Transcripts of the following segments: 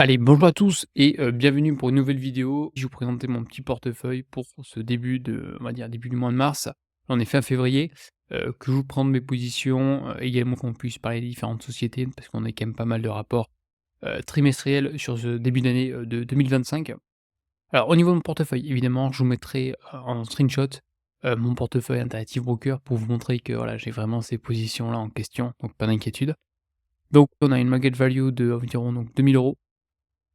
Allez, bonjour à tous et bienvenue pour une nouvelle vidéo. Je vais vous présenter mon petit portefeuille pour ce début de on va dire début du mois de mars. On est fin février, que je vous prendre mes positions, également qu'on puisse parler des différentes sociétés parce qu'on a quand même pas mal de rapports, trimestriels sur ce début d'année, de 2025. Alors au niveau de mon portefeuille, évidemment, je vous mettrai, en screenshot, mon portefeuille Interactive Brokers pour vous montrer que voilà, j'ai vraiment ces positions-là en question, donc pas d'inquiétude. Donc on a une market value de environ donc 2 000 €.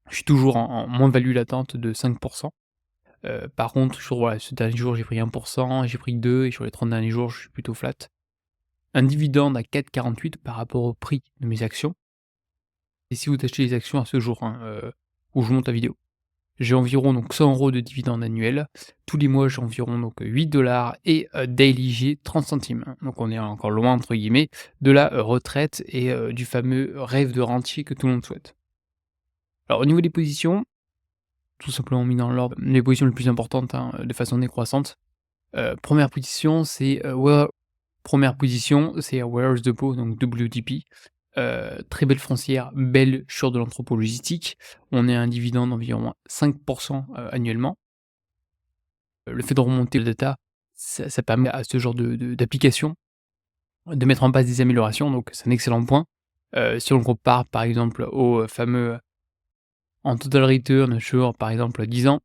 Je suis toujours en moins-value latente de 5. Par contre, sur voilà, ce dernier jour, j'ai pris 1 j'ai pris 2 et sur les 30 derniers jours, je suis plutôt flat. Un dividende à 4,48 par rapport au prix de mes actions et si vous achetez les actions à ce jour, hein, où je monte la vidéo. J'ai environ donc 100 € de dividende annuel. Tous les mois, j'ai environ donc 8 et daily, j'ai 30 centimes, hein. Donc on est encore loin, entre guillemets, de la, retraite et du fameux rêve de rentier que tout le monde souhaite. Alors au niveau des positions, tout simplement mis dans l'ordre, les positions les plus importantes, hein, de façon décroissante. 1re position, c'est, Where is the Bow, donc WDP. Très belle foncière, belle sur de l'entrepôt logistique. On est à un dividende d'environ 5 annuellement. Le fait de remonter le data, ça permet à ce genre d'application de mettre en place des améliorations, donc c'est un excellent point. Si on le compare par exemple au fameux en total return sur par exemple 10 ans.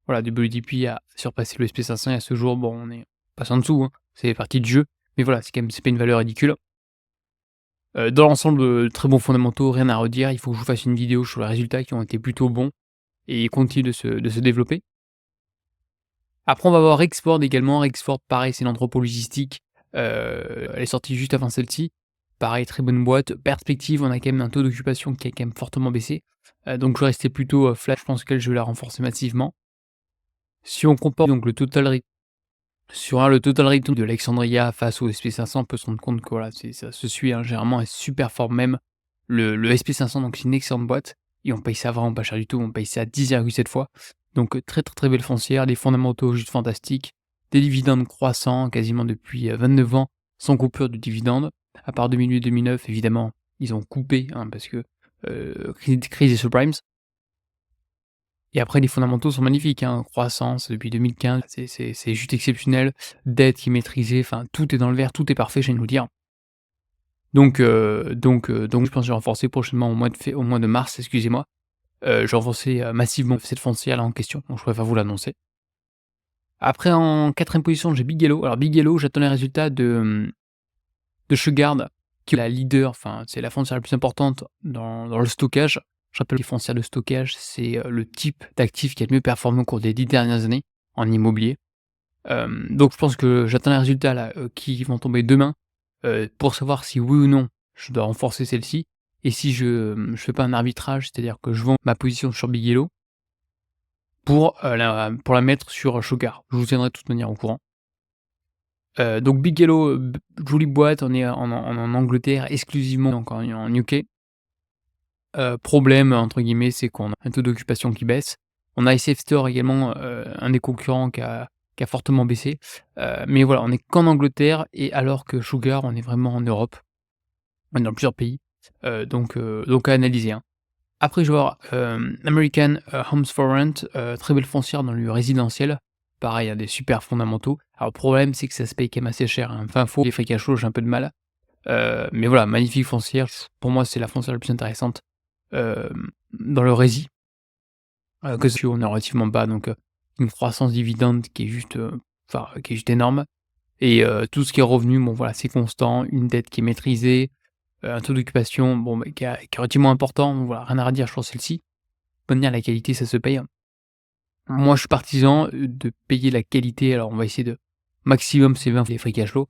Voilà, WDP a surpassé le SP500 et à ce jour, bon, on est passe en dessous, hein, c'est partie du jeu, mais voilà, c'est quand même c'est pas une valeur ridicule. Dans l'ensemble, très bons fondamentaux, rien à redire. Il faut que je vous fasse une vidéo sur les résultats qui ont été plutôt bons et ils continuent de se développer. Après, on va voir Rexford également. Rexford, pareil, c'est une entrepôt logistique, elle est sortie juste avant celle-ci. Pareil, très bonne boîte. Perspective, on a quand même un taux d'occupation qui a quand même fortement baissé, donc je vais rester plutôt, flat. Je pense qu'elle, je vais la renforcer massivement. Si on compare donc le total return de Alexandria face au SP500, on peut se rendre compte que voilà, ça se suit, hein, généralement elle superforme même le SP500, donc c'est une excellente boîte et on paye ça vraiment pas cher du tout, on paye ça 10,7 fois. Donc très, très, très belle foncière, des fondamentaux juste fantastiques, des dividendes croissants quasiment depuis, 29 ans, sans coupure de dividendes. À part 2008-2009 évidemment, ils ont coupé, hein, parce que, crise des subprimes. Et après les fondamentaux sont magnifiques, hein, croissance depuis 2015, c'est juste exceptionnel, dette qui est maîtrisée, enfin tout est dans le vert, tout est parfait, j'ai envie de vous dire. Donc je pense que je vais renforcer prochainement au mois de mars, excusez-moi. Je vais renforcer, massivement cette foncière-là en question, donc je préfère vous l'annoncer. Après en 4e position, j'ai Big Yellow. Alors Big Yellow, j'attends les résultats de Shurgard, qui est la leader, enfin c'est la foncière la plus importante dans le stockage. Je rappelle que les foncières de stockage, c'est, le type d'actif qui a le mieux performé au cours des 10 dernières années en immobilier. Donc je pense que j'attends les résultats là, qui vont tomber demain, pour savoir si oui ou non je dois renforcer celle-ci et si je fais pas un arbitrage, c'est-à-dire que je vends ma position sur Big Yellow pour la mettre sur Shurgard. Je vous tiendrai de toute manière au courant. Donc Big Yellow, jolie boîte, on est en Angleterre exclusivement, donc en UK. Problème entre guillemets, c'est qu'on a un taux d'occupation qui baisse. On a SF Store également, un des concurrents qui a fortement baissé. Mais voilà, on est qu'en Angleterre et alors que Sugar, on est vraiment en Europe. On est dans plusieurs pays, donc à analyser, hein. Après je vais voir, American, Homes for Rent, très belle foncière dans le résidentiel. Pareil, hein, des super fondamentaux. Alors le problème, c'est que ça se paye quand même assez cher, hein. Enfin faut les free cash flow, j'ai un peu de mal. Mais voilà, magnifique foncière. Pour moi, c'est la foncière la plus intéressante, dans le rési. Que si on est relativement bas, donc une croissance dividende qui est juste, enfin, qui est juste énorme et tout ce qui est revenu, bon voilà, c'est constant, une dette qui est maîtrisée, un taux d'occupation, bon, bah, qui est relativement important, donc voilà, rien à redire sur celle-ci. De toute manière, la qualité, ça se paye, hein. Moi, je suis partisan, de payer la qualité, alors on va essayer de maximum c'est 20 les free cash flow,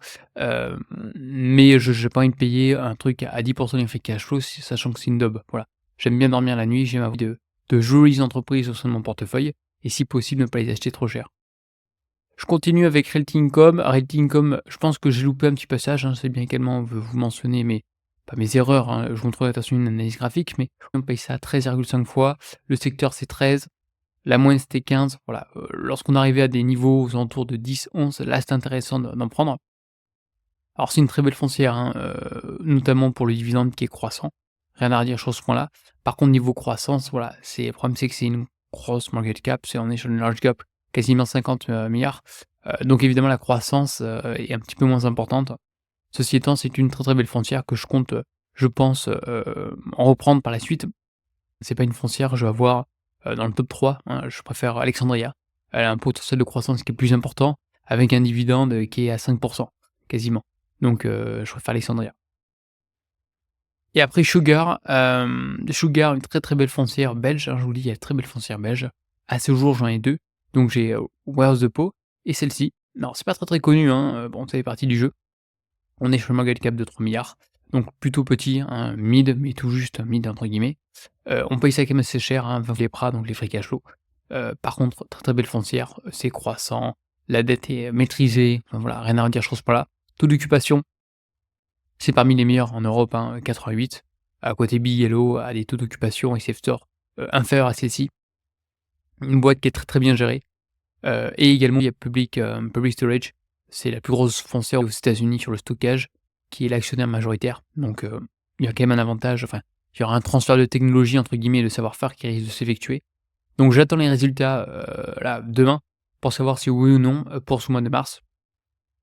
mais je j'ai pas envie de payer un truc à 10 des free cash flow, sachant que c'est une daube, voilà. J'aime bien dormir la nuit, j'aime avoir de jolies entreprises au sein de mon portefeuille et si possible ne pas les acheter trop cher. Je continue avec Realty Income. Realty Income, je pense que j'ai loupé un petit passage, hein, c'est bien également vous mentionner pas mes erreurs, hein, je vous montrerai attention une analyse graphique, mais on paye ça à 13,5 fois, le secteur c'est 13, la moyenne c'était 15, voilà, lorsqu'on arrivait à des niveaux aux alentours de 10-11, là c'est intéressant d'en prendre. Alors c'est une très belle foncière, hein, notamment pour le dividende qui est croissant, rien à redire sur ce point-là. Par contre, niveau croissance, voilà, le problème, c'est que c'est une grosse market cap, on est sur une large cap, quasiment 50 milliards. Donc évidemment, la croissance est un petit peu moins importante. Ceci étant, c'est une très, très belle foncière que je compte, je pense, en reprendre par la suite. C'est pas une foncière que je vais avoir, dans le top 3, hein, je préfère Alexandria. Elle a un potentiel de croissance qui est plus important, avec un dividende, qui est à 5 quasiment. Donc je préfère Alexandria. Et après Sugar, Sugar, une très, très belle foncière belge, hein, je vous le dis, il y a de très belles foncières belges. À ce jour, j'en ai 2, donc j'ai, Wells de Pau et celle-ci. Non, c'est pas très, très connu, hein, bon, ça fait partie du jeu. On est sur le market cap de 3 milliards, donc plutôt petit, hein, mid, mais tout juste «mid» entre guillemets. On paye ça quand même assez cher, hein, 20 les pras, donc les free cash flow. Par contre, très, très belle foncière, c'est croissant, la dette est maîtrisée, enfin voilà, rien à redire sur ce point-là. Taux d'occupation, c'est parmi les meilleurs en Europe, hein, 88. À côté Big Yellow a des taux d'occupation et Safestore, inférieurs à celle-ci. Une boîte qui est très, très bien gérée. Et également, il y a Public Storage, c'est la plus grosse foncière aux États-Unis sur le stockage, qui est l'actionnaire majoritaire. Donc, il y a quand même un avantage, enfin, il y aura un «transfert de technologie» entre guillemets, de savoir-faire qui risque de s'effectuer. Donc j'attends les résultats, là, demain, pour savoir si oui ou non, pour ce mois de mars,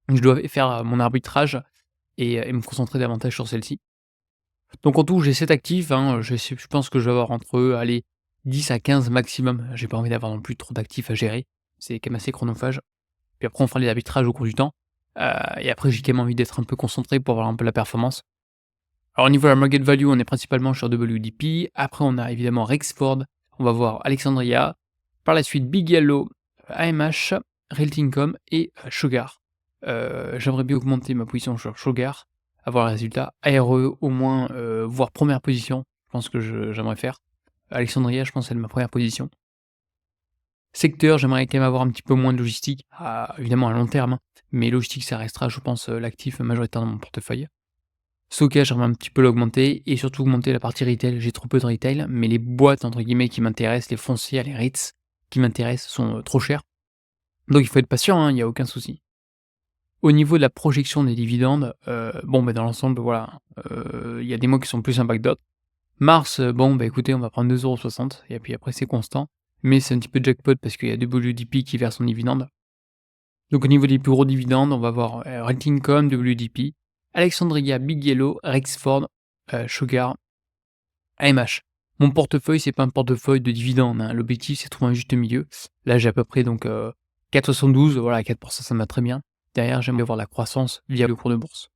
je dois faire, mon arbitrage et me concentrer davantage sur celle-ci. Donc en tout, j'ai 7 actifs, hein, je pense que je vais avoir entre, allez, 10 à 15 maximum. J'ai pas envie d'avoir non plus trop d'actifs à gérer, c'est quand même assez chronophage. Puis après, on fera les arbitrages au cours du temps. Et après, j'ai quand même envie d'être un peu concentré pour voir un peu la performance. Alors au niveau de la market value, on est principalement sur WDP. Après, on a évidemment Rexford, on va voir Alexandria. Par la suite, Big Yellow, AMH, Realty Income et Sugar. J'aimerais bien augmenter ma position sur Sugar, avoir les résultats. ARE, au moins, voire première position, je pense que j'aimerais faire. Alexandria, je pense que c'est ma première position. Secteur, j'aimerais quand même avoir un petit peu moins de logistique, évidemment à long terme, hein, mais logistique, ça restera, je pense, l'actif majoritaire de mon portefeuille. Stockage, j'aimerais un petit peu l'augmenter et surtout augmenter la partie retail. J'ai trop peu de retail, mais les «boîtes» entre guillemets qui m'intéressent, les foncières, les REITs qui m'intéressent sont, trop chers. Donc il faut être patient, hein, il y a aucun souci. Au niveau de la projection des dividendes, bon, dans l'ensemble, voilà, il y a des mois qui sont plus sympas que d'autres. Mars, bon, écoutez, on va prendre 2,60 € et puis après c'est constant, mais c'est un petit peu jackpot parce qu'il y a WDP qui verse son dividende. Donc au niveau des plus gros dividendes, on va voir, Realty Income, WDP, Alexandria, Big Yellow, Rexford, Sugar, AMH. Mon portefeuille, c'est pas un portefeuille de dividendes, hein, l'objectif, c'est de trouver un juste milieu. Là, j'ai à peu près donc 4,72, voilà, 4 ça me va très bien. Derrière, j'aimerais voir la croissance via le cours de bourse.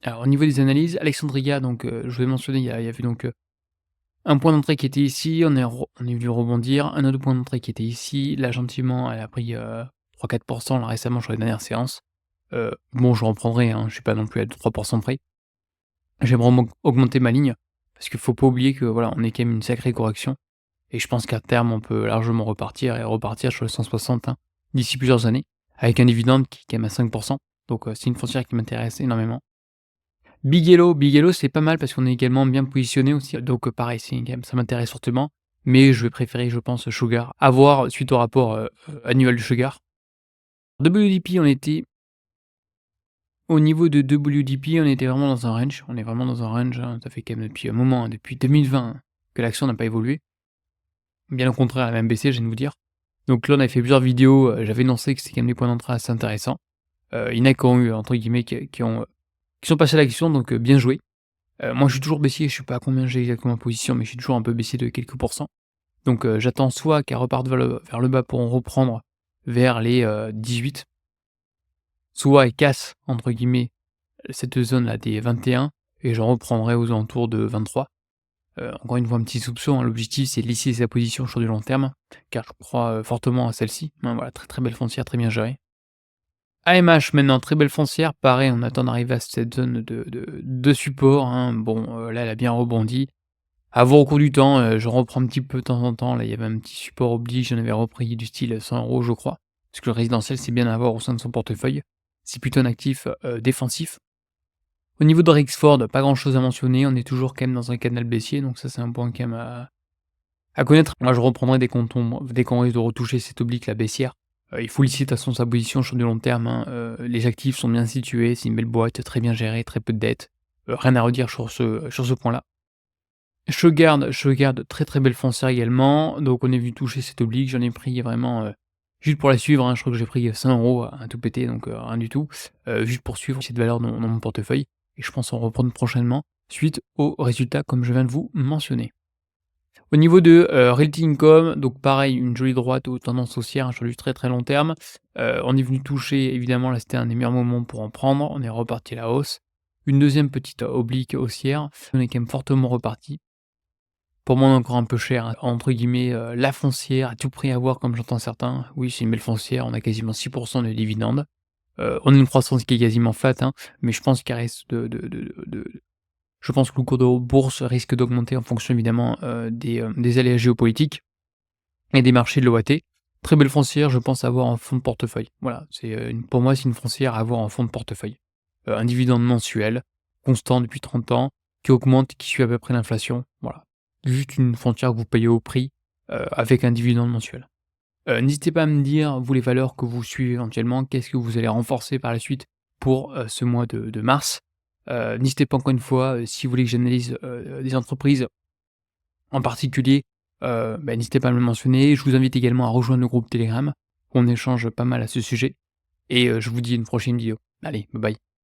Alors au niveau des analyses, Alexandria, donc je vous ai mentionné, il y avait donc, un point d'entrée qui était ici, on est venu rebondir, un autre point d'entrée qui était ici, là gentiment elle a pris, 3-4 là récemment sur les dernières séances. Bon, je reprendrai, hein, je suis pas non plus à 2-3 près. J'aimerais augmenter ma ligne, parce qu'il faut pas oublier que voilà, on est quand même une sacrée correction et je pense qu'à terme, on peut largement repartir et repartir sur le 160, hein, d'ici plusieurs années, avec un dividende qui est quand même à 5. Donc c'est une foncière qui m'intéresse énormément. Big Yellow, c'est pas mal parce qu'on est également bien positionné aussi, donc pareil, c'est quand même ça m'intéresse fortement, mais je vais préférer, je pense, Sugar, à voir suite au rapport, annuel de Sugar. WDP, on était au niveau de WDP, on était vraiment dans un range, on est vraiment dans un range, hein, ça fait quand même depuis un moment, hein, depuis 2020 que l'action n'a pas évolué. Bien au contraire, elle a même baissé, je viens de vous dire. Donc là, on avait fait plusieurs vidéos, j'avais énoncé que c'était quand même des points d'entrée assez intéressants. Il y en a qui ont eu, entre guillemets, qui sont passés à l'action, donc bien joué. Moi, je suis toujours baissier, je sais pas à combien j'ai exactement en position, mais je suis toujours un peu baissier de quelques pourcents. Donc j'attends soit qu'elle reparte vers le bas pour en reprendre vers les 18, soit elle «casse» entre guillemets cette zone-là des 21 et j'en reprendrai aux alentours de 23. Encore une fois, un petit soupçon, hein, l'objectif c'est de lisser sa position sur du long terme, car je crois, fortement à celle-ci. Hein, voilà, très, très belle foncière, très bien gérée. AMH maintenant, très belle foncière, pareil, on attend d'arriver à cette zone de support, hein. Bon, là, elle a bien rebondi. À voir au cours du temps, je reprends un petit peu de temps en temps. Là, il y avait un petit support oblige, j'en avais repris du style 100 € je crois. Parce que le résidentiel, c'est bien à avoir au sein de son portefeuille. C'est plutôt un actif, défensif. Au niveau de Rexford, pas grand chose à mentionner, on est toujours quand même dans un canal baissier, donc ça c'est un point quand même à connaître. Moi je reprendrai dès qu'on risque de retoucher cette oblique la baissière. Il faut lisser de toute façon sa position sur du long terme, hein, les actifs sont bien situés, c'est une belle boîte, très bien gérée, très peu de dettes. rien à redire sur ce point-là. Je garde très, très belle foncière également, donc on est venu toucher cette oblige, j'en ai pris vraiment, juste pour la suivre, hein, je crois que j'ai pris 100 € à tout péter, donc rien du tout, juste pour suivre cette valeur dans mon portefeuille et je pense en reprendre prochainement suite aux résultats comme je viens de vous mentionner. Au niveau de, Realty Income, donc pareil, une jolie droite aux tendances haussières, hein, sur du très, très long terme. On est venu toucher évidemment, là, c'était un des meilleurs moments pour en prendre, on est reparti à la hausse. Une deuxième petite oblique haussière, on est quand même fortement reparti. Pour moi, on est encore un peu cher, hein, entre guillemets, «la foncière à tout prix à avoir» comme j'entends certains. Oui, c'est une belle foncière, on a quasiment 6 de dividendes. On a une croissance qui est quasiment flat, hein, mais je pense qu'il reste de je pense que le cours de bourse risque d'augmenter en fonction évidemment, des aléas géopolitiques et des marchés de l'OAT. Très belle foncière, je pense avoir en fonds de portefeuille. Voilà, c'est, pour moi, c'est une foncière à avoir en fonds de portefeuille. Un dividende mensuel, constant depuis 30 ans, qui augmente, qui suit à peu près l'inflation, voilà. Juste une foncière que vous payez au prix, avec un dividende mensuel. N'hésitez pas à me dire, vous, les valeurs que vous suivez éventuellement, qu'est-ce que vous allez renforcer par la suite pour, ce mois de mars? N'hésitez pas encore une fois, si vous voulez que j'analyse, des entreprises en particulier, n'hésitez pas à me le mentionner. Je vous invite également à rejoindre le groupe Telegram, où on échange pas mal à ce sujet et je vous dis à une prochaine vidéo. Allez, bye bye.